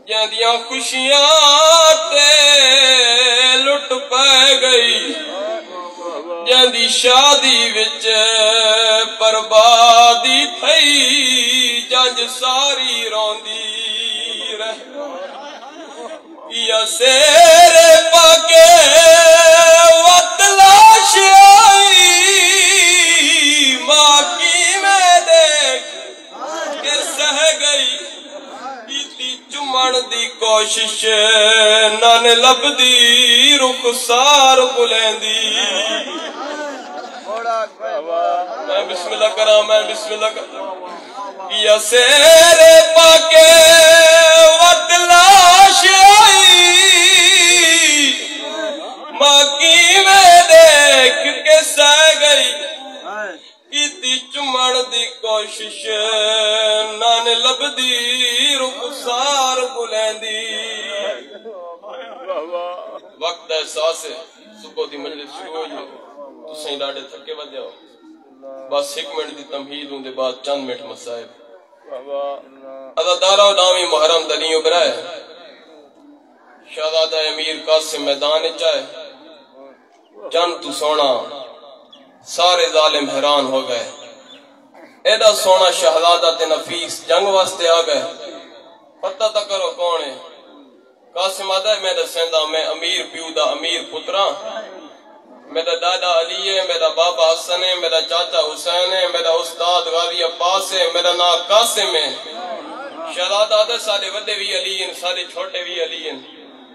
جاندیاں خوشیاں تے لٹ پہ گئی جاندی شادی وچ بربادی تھئی جج ساری روندی رہ یا سیر پاکے وقت لاش آئی ماں کی میں دیکھ کے سہ گئی کیتی چمن دی کوشش نان لبدی رخسار بلیندی میں بسم اللہ کرا یا سیر پاکے وقت لاش آئی ماں کی میں دیکھ کے سہ گئی کیتی چمن دی کوشش نان لبدی رخسار بلیندی وقت احساس ہے صبح دی مجلس شروع ہوئی ہے تسیں ڈاڑے تھکے ودے ہو بس 1 منٹ دی تمہید ہوں دے بعد چند منٹ مسائب عزادارہ و نامی محرم دلیوں برائے شہزادہ امیر قاسم میدان چاہے جان تو سونا سارے ظالم حیران ہو گئے ایڈا سونا شہزادہ تے نفیس جنگ واسطے آ گئے پتہ تا کرو کون ہے قاسم آدھا ہے میرا سیندہ میں امیر پیودہ امیر پترہ میرا دادا علی ہے میرا بابا حسن ہے میرا چاچا حسین ہے میرا استاد غازی عباس ہے میرا نام قاسم ہے شہزادہ آدھا سارے وڈے بھی علی ہیں سارے چھوٹے بھی علی ہیں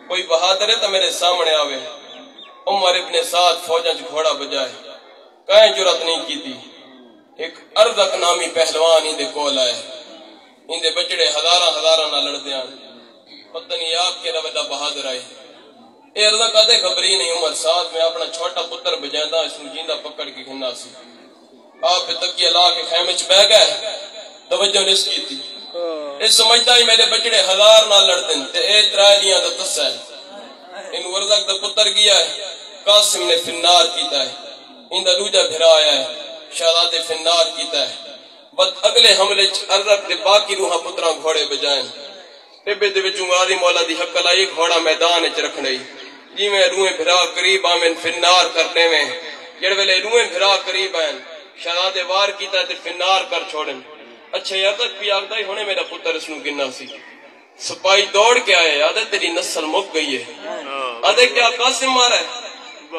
کوئی بہادر ہے تو میرے سامنے آوے عمر ابن سعد فوجاں گھوڑا بجائے کہیں جرات نہیں کی تھی ایک ارزق نامی پہلوان ہی دے کول آئے ان دے بچڑے ہزارہ نہ لڑ دیاں پتہ نہیں آپ کے روڈا بہادر آئے اے ارزق آدھے خبری نہیں عمر سعد میں اپنا چھوٹا پتر بجائندہ اس نے جیندہ پکڑ کے گھننا سی آپ پہ تکی اللہ کے خیمے چ بہ گئے توجہ نس کی تھی اس سمجھتا ہی میرے بچڑے 1000 نہ لڑ دیں تے اے ترائے دیاں دا تسا ہے ان ورزق دا پتر گیا ہے قاسم نے فنار کیتا ہے ان دا دوجہ بھرا آیا ہے شہزادے فنار کیتا ہے بد اگلے حملے ارزق دے باقی روحاں پتراں گھوڑے بجائیں ٹبے دے وچوں غازی مولا دی حق لائی گھوڑا میدان وچ رکھنے جی میں روئیں بھرا قریب آمن فنار کرنے میں جڑ ویلے روئیں بھرا قریب آئیں شہزادے وار کیتا تے فنار کر چھوڑن اچھا ارزق بھی آگدا ہی ہونے میرا پتر اس نو گننا سی سپاہی دوڑ کے آئے آدھے تیری نسل مک گئی ہے آدھے کیا قاسم مارا ہے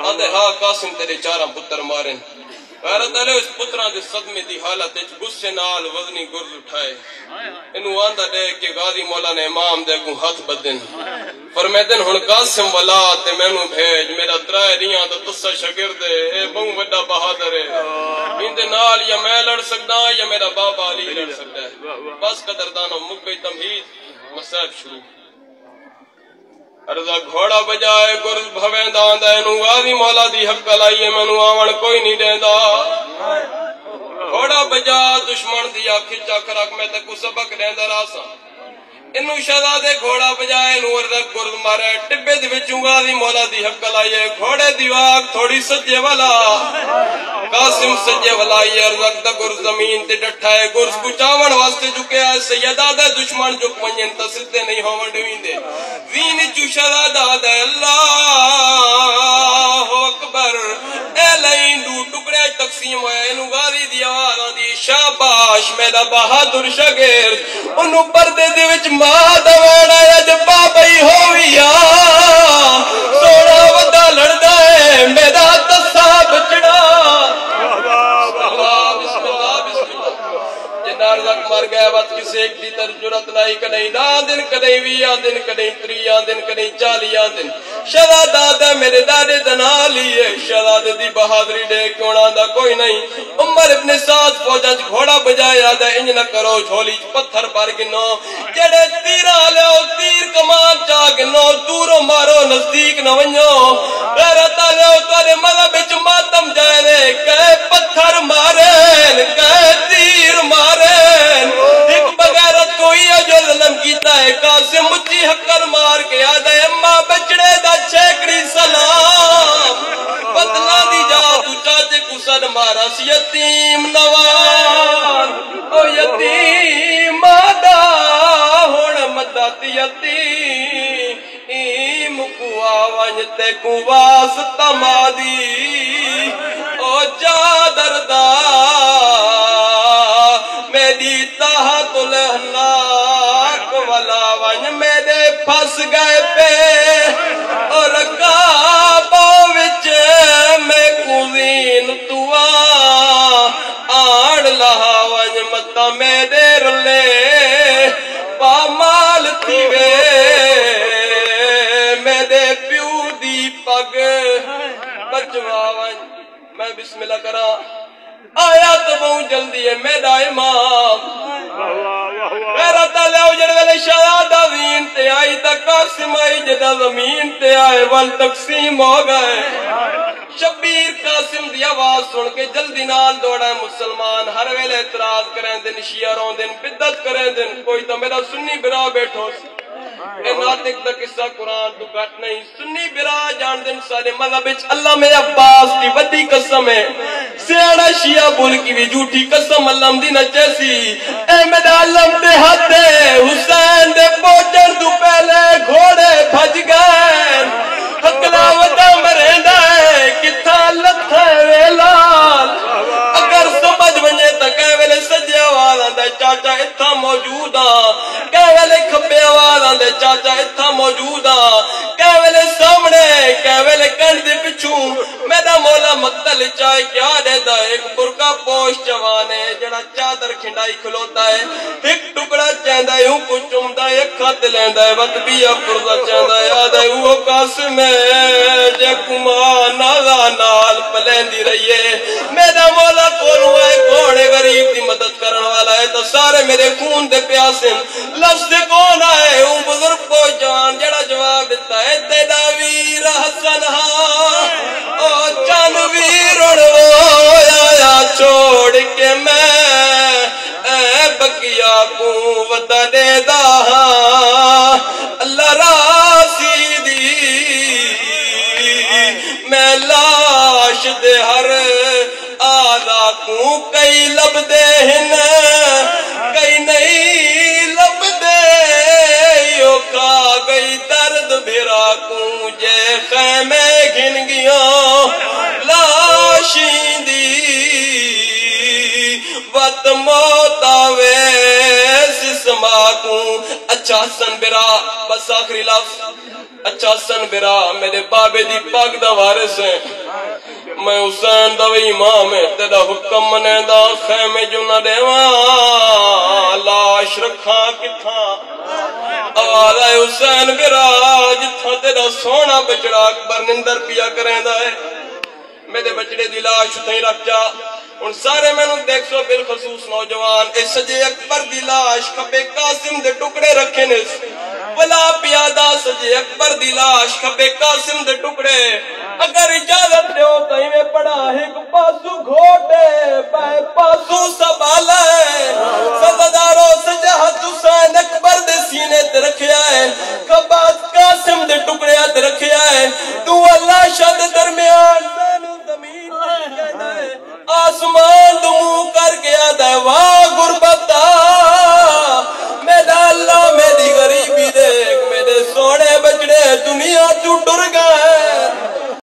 آدھے ہاں قاسم تیرے 4 پتر مارن غیرت علیہ اس پتران دے صدمے دی حالت اچھ غصے نال وزنی گرز اٹھائے انہوں آندہ دے کہ غازی مولا نے امام دے گو ہاتھ بدن فرمیدن ہن قاسم والا تے میں نو بھیج میرا ترائے دیاں دا تسا شگرد ہے اے بہوں وڈا بہادر ہے ان دے نال یا میں لڑ سکتا یا میرا بابا علی لڑ سکتا ہے بس قدردانہ مک گئی تمہید مسائب شروع ارزا گھوڑا بجائے گرز بھویندہ آندہ انہوں غازی مولا دی حق لائیے منو آون کوئی نہیں دیندہ گھوڑا بجا دشمن دیا کھچا کھرک میں تکو سبق دیندہ راسا انہوں شہزادے گھوڑا بجائے انہوں ارزا گرز مارے ٹبے دی وچوں غازی مولا دی حق لائیے گھوڑے دیواک تھوڑی سجے والا قاسم سجے والا یہ ارزا دا گرز زمین تے ڈٹھائے گرز کچاون واسطے چکے آئے سیدہ دے دشمن جو کمنین تا سدھے نہیں ہوون ڈوین دے زین چو شہزادہ دے اللہ اکبر اے لائن دو ٹکڑے تقسیم ہوئے انہوں غازی دی آواز دی شاباش میرا بہادر شگرد انہوں پردے دے وچ ماں دوڑا یا جب بابئی ہویا سوڑا ودا لڑدا ہے میرا تصاب چڑا ارزق مر گئے وقت کسی ایک دی ترجرت لائی کدیں دا دن کدیں 20 دن کدیں 30 دن کدیں 40 دن شہزادہ دے میرے دادے دنا لیے شہزادے دی بہادری دے کیونا دا کوئی نہیں عمر ابن سعد فوجہ گھوڑا بجایا دے انج نہ کرو جھولی پتھر پر گنو جڑے تیرا لے تیر کمان چا گنو دوروں مارو نزدیک نہ ونجو غیرت لے تارے مذہب وچ ماتم جائے نے کہ پتھر مارن کہ تیر مارن ایک بغیرت کوئی ہے جو ظلم کیتا ہے قاسم مجھے حقر مار کے آدھا ہے اماں بچڑے دا چھیکڑی سلام بدلا دی جا تو چاچے کو سن مارا سی یتیم نوان او یتیم مادا ہوڑ مدہ حضرت یتیم کو آونج تے کو واسطہ مادی او چادر دا میری تحت الہلاک والا ونج میرے پھس گئے پہ اور رکابہ وچ میں کوزین توا آڑ لہا ونج متا میرے رلے پامال تھی وے میرے پیو دی پگ بچوا ونج میں بسم اللہ کرا آیا تو بہت جلدی ہے میرا امام میرا تالے اجڑ ویلے شہادہ زین تے آئی تا قاسم آئی جدا زمین تے آئے وال تقسیم ہو گئے شبیر قاسم دی آواز سن کے جلدی نال دوڑا ہے مسلمان ہر ویلے اعتراض کریں دن شیعہ رون دن بدت کریں دن کوئی تو میرا سنی برا بیٹھو اے ناطق دا قصہ قرآن تو گھٹ نہیں سنی برا جان دن سارے مذہب اچ اللہ میں عباس کی ودی قسم ہے سیاڑا شیعہ بول کی بھی جھوٹی قسم اللہ دی نہ جیسی اے میرا علم دے ہاتھ حسین دے پوچر تو پہلے گھوڑے بھج گئے حقلا ودا مریندا ہے کتھا لتھا ویلال اگر سمجھ ونجے تا کہہ ویلے سجے آواز آندا چاچا اتھا موجود ہاں کہہ ویلے کھبے آواز آندے چاچا اتھا موجود ہاں کہہ ویلے سامنے کہہ ویلے کن دے پچھوں میرا مولا مقتل چاہے کیا دیتا ہے ایک برقع پوش جوانے جڑا چادر کھنڈائی کھلوتا ہے ایک ٹکڑا چاہندہ ہے ہوں کچھ چمدہ ہے ایک خط لیندہ ہے وقت بھی افرزہ چاہندہ ہے یاد ہے وہ قاسم ہے جے کمان ناغا نال پلیندی رہی ہے میرا مولا کولوں ہے کوڑے غریب دی مدد کرن والا ہے تو سارے میرے خون دے پیاسن لفظ کون آئے ہوں بزرگ کو جوان جڑا جواب دیتا ہے تیرا ویر حسن ہاں او چان ویر اڑویا چھوڑ کے میں اے بکیا کو ودا دے دا اللہ راسی دی میں لاش دے ہر آدھا کو کئی لب دے ہن کئی نہیں لب دے یو کھا گئی درد بھرا کو جے خیمے گھن گیا لاشیں دی وقت موت آوے سسما کو اچھا حسن برا بس آخری لفظ اچھا حسن برا میرے بابے دی پاک دا وارث ہیں میں حسین دا وی امام ہے تیرا حکم منے دا خیمے جو نہ دیواں لاش رکھاں کتھاں آواز آئے حسین برا جتھاں تیرا سونا بچڑا اکبر نندر پیا کریں دا ہے میرے بچڑے دی لاش اتھیں رکھ جا ان سارے میں نے دیکھ سو بالخصوص نوجوان اس سجے اکبر دی لاش کھبے قاسم دے ٹکڑے رکھے نے بلا پیادہ سجے اکبر دی لاش کھبے قاسم دے ٹکڑے اگر اجازت دیو کہیں میں پڑا ایک پاسو گھوٹے بائے پاسو سبالا ہے سزدارو سجاہت حسین اکبر دے سینے تے رکھیا ہے کبات قاسم دے ٹکڑے تے رکھیا ہے تو اللہ شد درمیان زمین آسمان